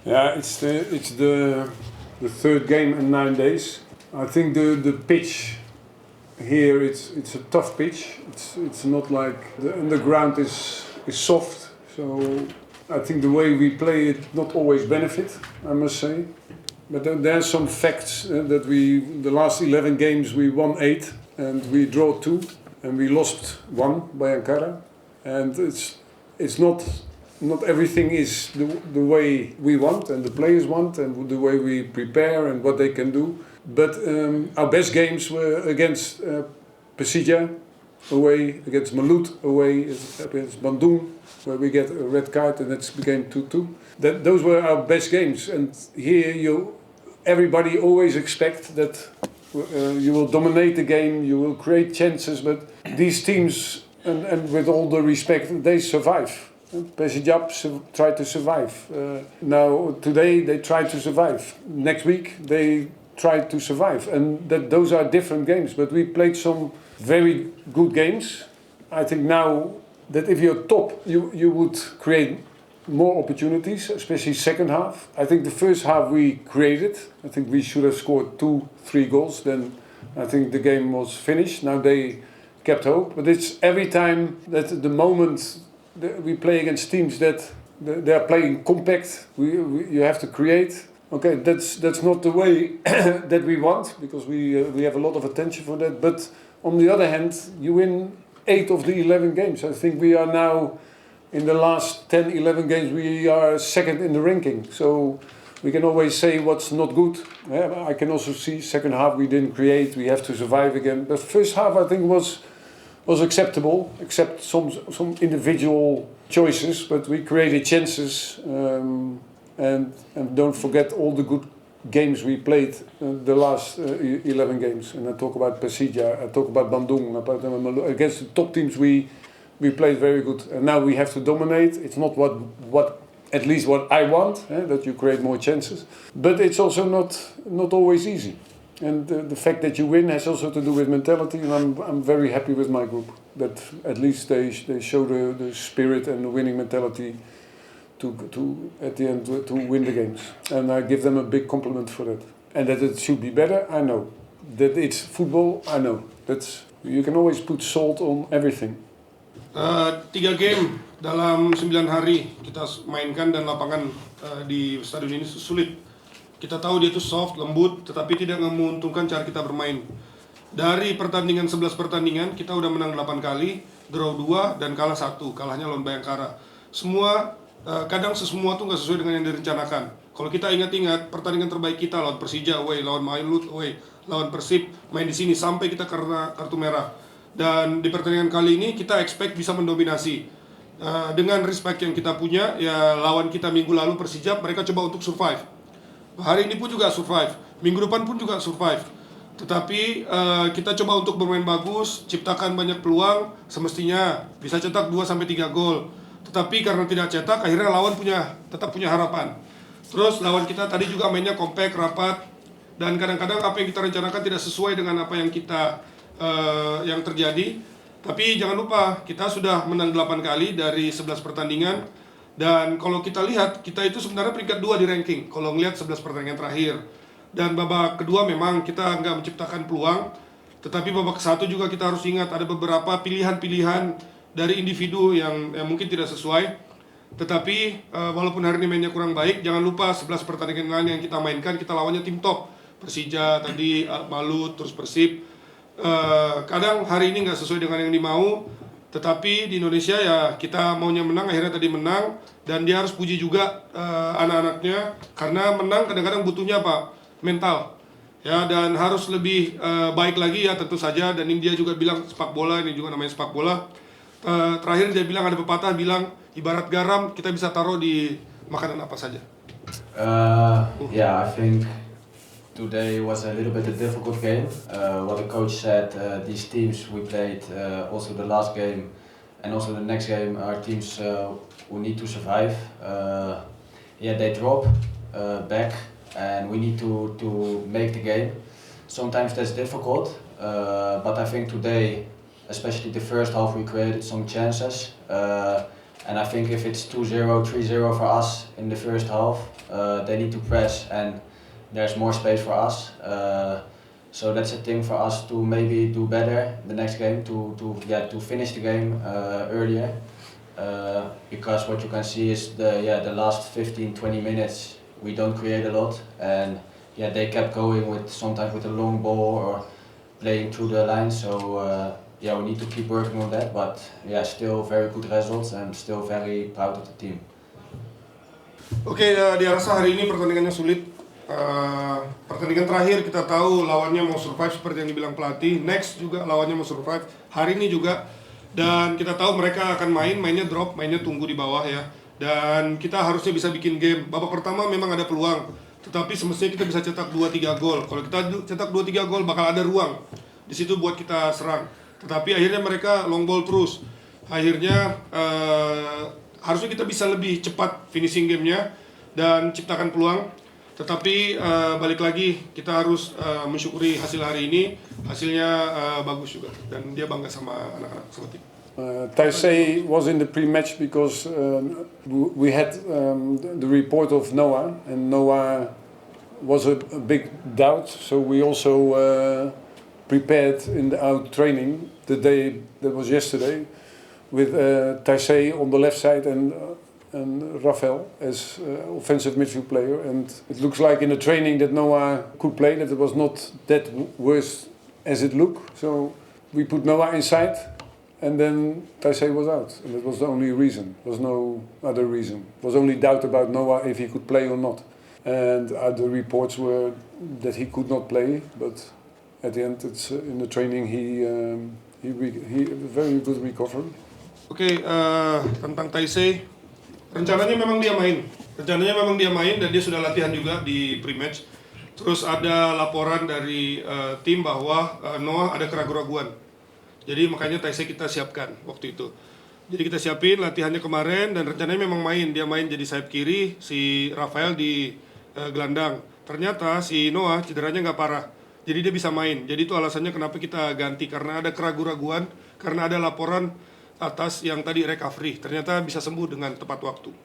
Yeah, it's the third game in 9 days. I think the pitch here it's a tough pitch. It's not like the underground is soft. So I think the way we play it not always benefit, I must say. But there are some facts that the last 11 games we won 8 and we draw 2 and we lost 1 by Ankara. And it's not everything is the way we want and the players want and the way we prepare and what they can do. But our best games were against Persija away, against Malut away, against Bandung, where we get a red card and it became 2-2. Those were our best games. And here everybody always expects that you will dominate the game, you will create chances, but these teams, and with all the respect, they survive. Persija try to survive. Now today they try to survive. Next week they try to survive, and those are different games. But we played some very good games. I think now that if you're top, you would create more opportunities, especially second half. I think the first half we created. I think we should have scored 2-3 goals. Then I think the game was finished. Now they kept hope, but it's every time that the moment we play against teams that they are playing compact. You have to create. Okay, that's not the way that we want, because we have a lot of attention for that. But on the other hand, you win 8 of the 11 games. I think we are now in the last 10, 11 games we are second in the ranking. So we can always say what's not good. Yeah, I can also see second half we didn't create. We have to survive again. But first half I think was acceptable, except some individual choices, but we created chances, and don't forget all the good games we played the last 11 games. And I talk about Persija, I talk about Bandung, against the top teams we played very good. And now we have to dominate. It's not what at least what I want, that you create more chances, but it's also not always easy. And the fact that you win has also to do with mentality, and I'm very happy with my group that at least they show the spirit and the winning mentality to at the end to win the games, and I give them a big compliment for that. And that it should be better, I know. That it's football, I know. You can always put salt on everything. 3 game dalam 9 hari kita mainkan, dan lapangan di stadion ini sulit. Kita tahu dia itu soft, lembut, tetapi tidak menguntungkan cara kita bermain. Dari pertandingan 11 pertandingan, kita udah menang 8 kali, draw 2, dan kalah 1. Kalahnya lawan Bayangkara. Kadang semua tuh nggak sesuai dengan yang direncanakan. Kalau kita ingat-ingat, pertandingan terbaik kita lawan Persija away, lawan Malut away, lawan Persib, main di sini sampai kita karena kartu merah. Dan di pertandingan kali ini kita expect bisa mendominasi. Dengan respect yang kita punya, ya lawan kita minggu lalu Persija, mereka coba untuk survive. Hari ini pun juga survive, minggu depan pun juga survive. Tetapi kita coba untuk bermain bagus, ciptakan banyak peluang, semestinya bisa cetak 2-3 gol. Tetapi karena tidak cetak, akhirnya lawan tetap punya harapan. Terus lawan kita tadi juga mainnya kompak, rapat, dan kadang-kadang apa yang kita rencanakan tidak sesuai dengan apa yang yang terjadi. Tapi jangan lupa, kita sudah menang 8 kali dari 11 pertandingan. Dan kalau kita lihat, kita itu sebenarnya peringkat 2 di ranking kalau ngelihat 11 pertandingan terakhir. Dan babak kedua memang kita nggak menciptakan peluang, tetapi babak ke-1 juga kita harus ingat ada beberapa pilihan-pilihan dari individu yang mungkin tidak sesuai. Tetapi walaupun hari ini mainnya kurang baik, jangan lupa 11 pertandingan lain yang kita mainkan, kita lawannya tim top. Persija tadi, Malut, terus Persib. Kadang hari ini nggak sesuai dengan yang dimau. Tetapi di Indonesia ya kita maunya menang, akhirnya tadi menang. Dan dia harus puji juga anak-anaknya, karena menang kadang-kadang butuhnya apa? Mental. Ya, dan harus lebih baik lagi ya tentu saja. Dan ini dia juga bilang sepak bola, ini juga namanya sepak bola. Terakhir dia bilang, ada pepatah bilang, ibarat garam kita bisa taruh di makanan apa saja. Yeah, I think today was a little bit a difficult game. What the coach said, these teams we played, also the last game and also the next game, are teams who need to survive. They drop back, and we need to make the game. Sometimes that's difficult, but I think today, especially the first half, we created some chances, And I think if it's 2-0, 3-0 for us in the first half, they need to press and there's more space for us. So that's a thing for us to maybe do better the next game, to finish the game earlier. Because what you can see is the last 15-20 minutes we don't create a lot, and they kept going sometimes with a long ball or playing through the line. So we need to keep working on that, but still very good results and still very proud of the team. Oke, dia rasa hari ini pertandingannya sulit. Pertandingan terakhir kita tahu lawannya mau survive seperti yang dibilang pelatih. Next juga lawannya mau survive. Hari ini juga. Dan kita tahu mereka akan mainnya drop, mainnya tunggu di bawah ya. Dan kita harusnya bisa bikin game. Babak pertama memang ada peluang, tetapi semestinya kita bisa cetak 2-3 gol. Kalau kita cetak 2-3 gol bakal ada ruang di situ buat kita serang. Tetapi akhirnya mereka long ball terus. Akhirnya harusnya kita bisa lebih cepat finishing gamenya dan ciptakan peluang. Tetapi balik lagi kita harus mensyukuri hasil hari ini. Hasilnya bagus juga dan dia bangga sama anak-anak, sama tim. Taisei was in the pre-match because we had the report of Noah, and Noah was a big doubt. So we also prepared in our training the day that was yesterday with Taisei on the left side and Rafael as offensive midfield player. And it looks like in the training that Noah could play, that it was not that worse as it looked. So we put Noah inside. And then Taisei was out, and that was the only reason. There was no other reason. It was only doubt about Noah if he could play or not. And the reports were that he could not play, but at the end, it's in the training he very good recovery. Oke, tentang Taisei, rencananya memang dia main dan dia sudah latihan juga di pre-match. Terus ada laporan dari tim bahwa Noah ada keraguan-keraguan. Jadi makanya Taisei kita siapkan waktu itu. Jadi kita siapin latihannya kemarin dan rencananya memang dia main jadi sayap kiri, si Rafael di gelandang. Ternyata si Noah cederanya nggak parah, jadi dia bisa main. Jadi itu alasannya kenapa kita ganti, karena ada keraguan-keraguan, karena ada laporan atas yang tadi recovery. Ternyata bisa sembuh dengan tepat waktu.